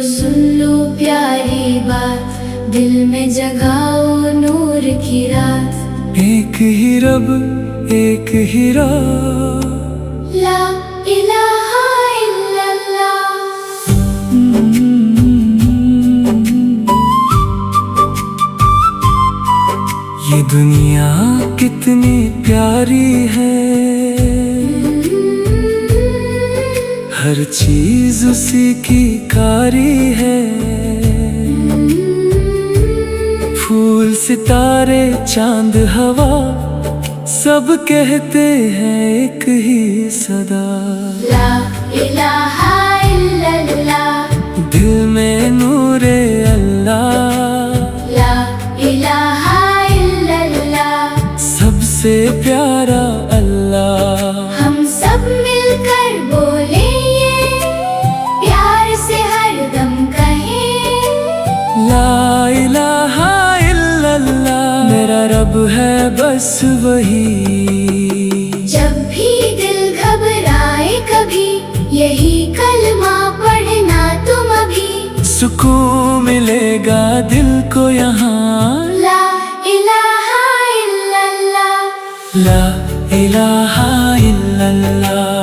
सुन लो प्यारी बात, दिल में जगाओ नूर की रात। एक ही रब एक ही राह, ला इलाहा इल्लल्लाह। ये दुनिया कितनी प्यारी है, हर चीज उसी की कारी है। फूल सितारे चांद हवा, सब कहते हैं एक ही सदा। ला इलाहा इल्लल्लाह। दिल में नूरे अल्लाह, ला इलाहा इल्लल्लाह। सबसे प्यारा अल्लाह। हम सब मिलकर बोले ये, प्यार से हरदम कहें। ला इलाहा इल्लल्लाह, मेरा रब है बस वही। जब भी दिल घबराए कभी, यही कलमा पढ़ना तुम अभी। सुकून मिलेगा दिल को यहाँ। ला इलाहा इल्लल्लाह। ला इलाहा इल्लल्लाह।